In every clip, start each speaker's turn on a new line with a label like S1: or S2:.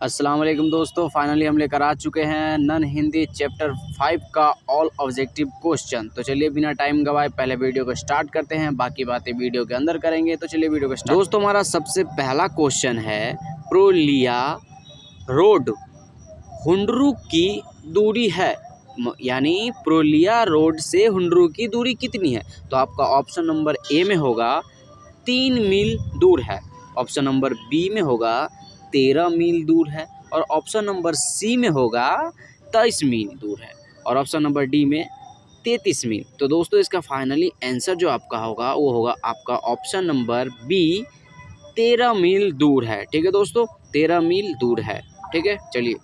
S1: अस्सलाम वालेकुम दोस्तों, फाइनली हम लेकर आ चुके हैं नन हिंदी चैप्टर 5 का ऑल ऑब्जेक्टिव क्वेश्चन। तो चलिए बिना टाइम गवाए पहले वीडियो को स्टार्ट करते हैं, बाकी बातें वीडियो के अंदर करेंगे। तो चलिए वीडियो को स्टार्ट। दोस्तों हमारा सबसे पहला क्वेश्चन है, पुरुलिया रोड हुंडरू की दूरी है, यानी पुरुलिया रोड से हुंडरू की दूरी कितनी है? तो आपका ऑप्शन नंबर ए में होगा 3 मील दूर है, ऑप्शन नंबर बी में होगा 13 मील दूर है, और ऑप्शन नंबर सी में होगा 23 मील दूर है, और ऑप्शन नंबर डी में 33 मील। तो दोस्तों इसका फाइनली आंसर जो आपका होगा वो होगा आपका ऑप्शन नंबर बी 13 मील दूर है। ठीक है दोस्तों, 13 मील दूर है। ठीक है, चलिए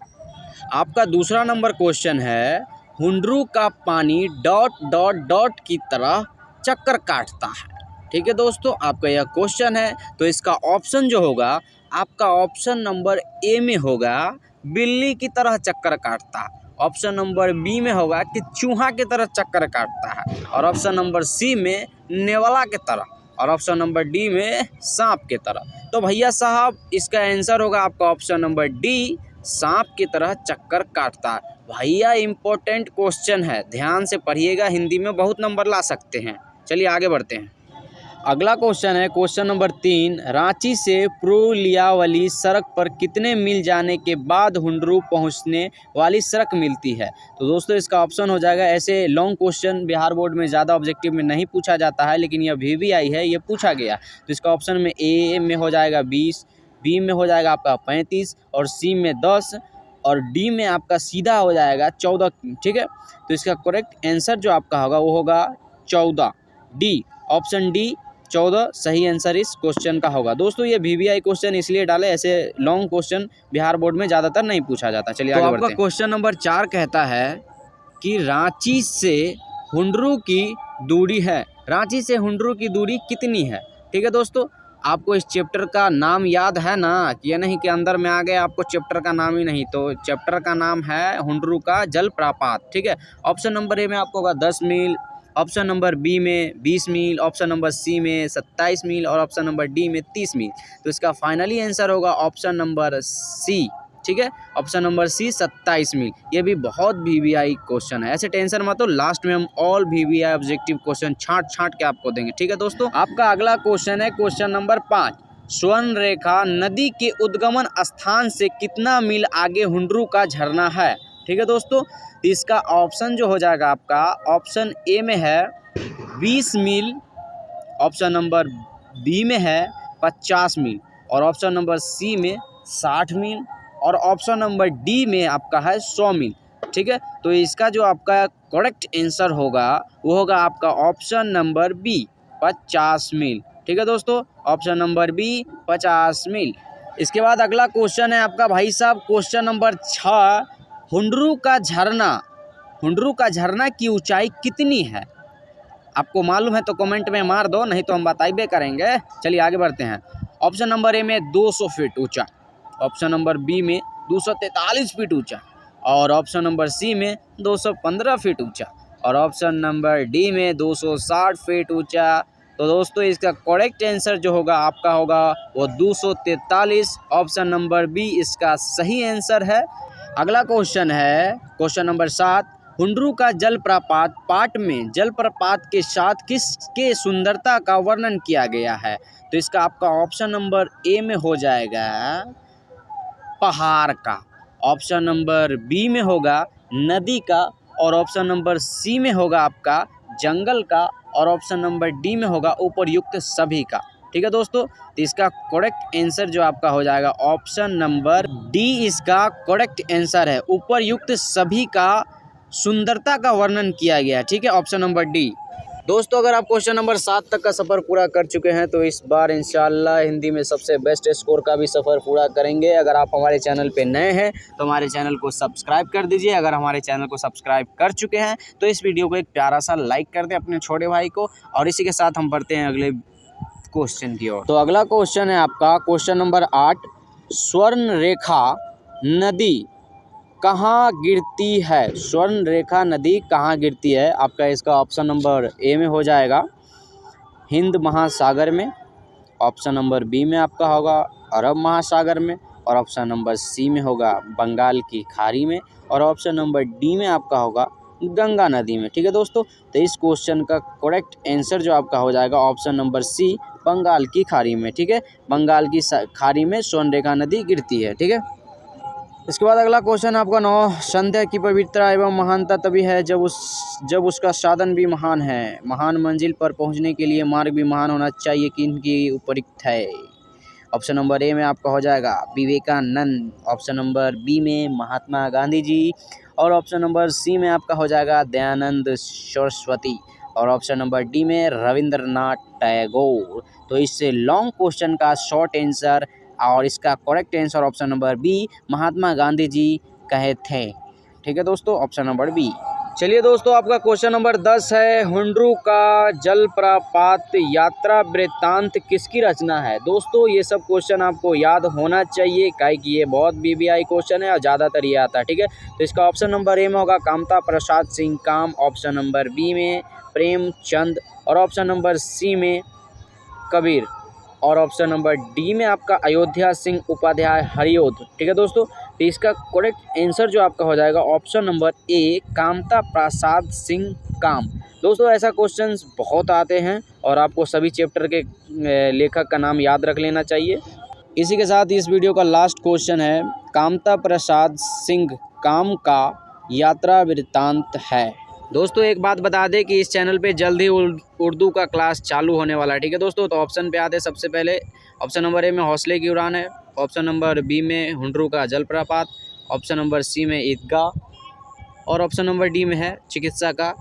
S1: आपका दूसरा नंबर क्वेश्चन है, हुंडरू का पानी डॉट डॉट डॉट की तरह चक्कर काटता है। ठीक है दोस्तों, आपका यह क्वेश्चन है। तो इसका ऑप्शन जो होगा आपका ऑप्शन नंबर ए में होगा बिल्ली की तरह चक्कर काटता है, ऑप्शन नंबर बी में होगा कि चूहा की तरह चक्कर काटता है, और ऑप्शन नंबर सी में नेवला की तरह, और ऑप्शन नंबर डी में सांप की तरह। तो भैया साहब इसका आंसर होगा आपका ऑप्शन नंबर डी, सांप की तरह चक्कर काटता है। भैया इम्पोर्टेंट क्वेश्चन है, ध्यान से पढ़िएगा, हिंदी में बहुत नंबर ला सकते हैं। चलिए आगे बढ़ते हैं। अगला क्वेश्चन है क्वेश्चन नंबर 3, रांची से पुरुलिया वाली सड़क पर कितने मील जाने के बाद हुंडरू पहुंचने वाली सड़क मिलती है? तो दोस्तों इसका ऑप्शन हो जाएगा, ऐसे लॉन्ग क्वेश्चन बिहार बोर्ड में ज़्यादा ऑब्जेक्टिव में नहीं पूछा जाता है, लेकिन यह VVI है, ये पूछा गया। तो इसका ऑप्शन में ए में हो जाएगा 20, बी में हो जाएगा आपका 35, और सी में 10, और डी में आपका सीधा हो जाएगा 14। ठीक है, तो इसका करेक्ट आंसर जो आपका होगा वो होगा 14, डी, ऑप्शन डी 14 सही आंसर इस क्वेश्चन का होगा। दोस्तों ये VVI क्वेश्चन इसलिए डाले, ऐसे लॉन्ग क्वेश्चन बिहार बोर्ड में ज़्यादातर नहीं पूछा जाता। चलिए आगे बढ़ते हैं। क्वेश्चन नंबर 4 कहता है कि रांची से हुंडरू की दूरी है, रांची से हुंडरू की दूरी कितनी है? ठीक है दोस्तों, आपको इस चैप्टर का नाम याद है ना, कि ये नहीं कि अंदर में आ गए आपको चैप्टर का नाम ही नहीं। तो चैप्टर का नाम है हुंडरू का जलप्रपात। ठीक है, ऑप्शन नंबर ए में आपको होगा 10 मील, ऑप्शन नंबर बी में 20 मील, ऑप्शन नंबर सी में 27 मील, और ऑप्शन नंबर डी में 30 मील। तो इसका फाइनली आंसर होगा ऑप्शन नंबर सी। ठीक है, ऑप्शन नंबर सी 27 मील। ये भी बहुत VVI क्वेश्चन है, ऐसे टेंशन मत हो, लास्ट में हम ऑल VVI ऑब्जेक्टिव क्वेश्चन छांट के आपको देंगे। ठीक है दोस्तों, आपका अगला क्वेश्चन है क्वेश्चन नंबर 5, स्वर्ण रेखा नदी के उद्गमन स्थान से कितना मील आगे हुंडरू का झरना है? ठीक है दोस्तों, इसका ऑप्शन जो हो जाएगा आपका ऑप्शन ए में है 20 मील, ऑप्शन नंबर बी में है 50 मील, और ऑप्शन नंबर सी में 60 मील, और ऑप्शन नंबर डी में आपका है 100 मील। ठीक है, तो इसका जो आपका करेक्ट आंसर होगा वो होगा आपका ऑप्शन नंबर बी 50 मील। ठीक है दोस्तों, ऑप्शन नंबर बी 50 मील। इसके बाद अगला क्वेश्चन है आपका भाई साहब क्वेश्चन नंबर 6, हुंडरू का झरना की ऊंचाई कितनी है? आपको मालूम है तो कमेंट में मार दो, नहीं तो हम बताइए करेंगे। चलिए आगे बढ़ते हैं। ऑप्शन नंबर ए में 200 फीट ऊंचा, ऑप्शन नंबर बी में 243 फीट ऊंचा, और ऑप्शन नंबर सी में 215 फीट ऊंचा, और ऑप्शन नंबर डी में 260 फीट ऊंचा। तो दोस्तों इसका करेक्ट आंसर जो होगा आपका होगा वो 243, ऑप्शन नंबर बी इसका सही आंसर है। अगला क्वेश्चन है क्वेश्चन नंबर 7, हुंडरू का जलप्रपात पाठ में जलप्रपात के साथ किसके सुंदरता का वर्णन किया गया है? तो इसका आपका ऑप्शन नंबर ए में हो जाएगा पहाड़ का, ऑप्शन नंबर बी में होगा नदी का, और ऑप्शन नंबर सी में होगा आपका जंगल का, और ऑप्शन नंबर डी में होगा उपरयुक्त सभी का। ठीक है दोस्तों, तो इसका करेक्ट आंसर जो आपका हो जाएगा ऑप्शन नंबर डी इसका करेक्ट आंसर है, उपरयुक्त सभी का सुंदरता का वर्णन किया गया। ठीक है, ऑप्शन नंबर डी। दोस्तों अगर आप क्वेश्चन नंबर 7 तक का सफ़र पूरा कर चुके हैं तो इस बार इंशाल्लाह हिंदी में सबसे बेस्ट स्कोर का भी सफ़र पूरा करेंगे। अगर आप हमारे चैनल पे नए हैं तो हमारे चैनल को सब्सक्राइब कर दीजिए, अगर हमारे चैनल को सब्सक्राइब कर चुके हैं तो इस वीडियो को एक प्यारा सा लाइक कर दें अपने छोटे भाई को। और इसी के साथ हम बढ़ते हैं अगले क्वेश्चन की ओर। तो अगला क्वेश्चन है आपका क्वेश्चन नंबर 8, स्वर्ण रेखा नदी कहाँ गिरती है? स्वर्ण रेखा नदी कहाँ गिरती है? आपका इसका ऑप्शन नंबर ए में हो जाएगा हिंद महासागर में, ऑप्शन नंबर बी में आपका होगा अरब महासागर में, और ऑप्शन नंबर सी में होगा बंगाल की खाड़ी में, और ऑप्शन नंबर डी में आपका होगा गंगा नदी में। ठीक है दोस्तों, तो इस क्वेश्चन का करेक्ट आंसर जो आपका हो जाएगा ऑप्शन नंबर सी, बंगाल की खाड़ी में। ठीक है, बंगाल की खाड़ी में स्वर्णरेखा नदी गिरती है। ठीक है, इसके बाद अगला क्वेश्चन आपका 9, संध्या की पवित्रता एवं महानता तभी है जब उसका साधन भी महान है। महान मंजिल पर पहुंचने के लिए मार्ग भी महान होना चाहिए, किनकी उपयुक्त है। ऑप्शन नंबर ए में आपका हो जाएगा विवेकानंद, ऑप्शन नंबर बी में महात्मा गांधी जी, और ऑप्शन नंबर सी में आपका हो जाएगा दयानंद सरस्वती, और ऑप्शन नंबर डी में रविंद्रनाथ टैगोर। तो इससे लॉन्ग क्वेश्चन का शॉर्ट आंसर और इसका correct answer option number B, Mahatma Gandhi ji कहे थे। ठीक है दोस्तों, ऑप्शन नंबर बी। चलिए दोस्तों, आपका क्वेश्चन नंबर 10 है, हुंड्रू का जलप्रपात यात्रा वृत्तांत किसकी रचना है। दोस्तों ये सब क्वेश्चन आपको याद होना चाहिए, काहे कि ये बहुत बीबीआई क्वेश्चन है और ज़्यादातर ये आता है। ठीक है, तो इसका ऑप्शन नंबर ए में होगा कामता प्रसाद सिंह काम, ऑप्शन नंबर बी में प्रेमचंद, और ऑप्शन नंबर सी में कबीर, और ऑप्शन नंबर डी में आपका अयोध्या सिंह उपाध्याय हरिओद। ठीक है दोस्तों, तो इसका करेक्ट आंसर जो आपका हो जाएगा option number A, Kamta Prasad Singh काम। दोस्तों ऐसा क्वेश्चंस बहुत आते हैं और आपको सभी चैप्टर के लेखक का नाम याद रख लेना चाहिए। इसी के साथ इस वीडियो का लास्ट क्वेश्चन है, कामता प्रसाद सिंह काम का यात्रा वृत्तांत है। दोस्तों एक बात बता दें कि इस चैनल पे जल्द ही उर्दू का क्लास चालू होने वाला है। ठीक है दोस्तों, तो ऑप्शन पे आते हैं सबसे पहले ऑप्शन नंबर ए में हौसले की उड़ान है, ऑप्शन नंबर बी में हुंड्रू का जलप्रपात, ऑप्शन नंबर सी में ईदगाह, और ऑप्शन नंबर डी में है चिकित्सा का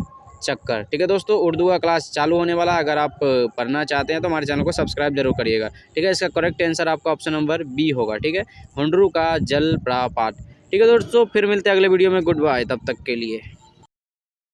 S1: चक्कर। ठीक है दोस्तों, उर्दू का क्लास चालू होने वाला है, अगर आप पढ़ना चाहते हैं तो हमारे चैनल को सब्सक्राइब जरूर करिएगा। ठीक है, इसका करेक्ट आंसर आपका ऑप्शन नंबर बी होगा। ठीक है, हुंड्रू का जलप्रपात। ठीक है दोस्तों, फिर मिलते हैं अगले वीडियो में। गुड बाय तब तक के लिए।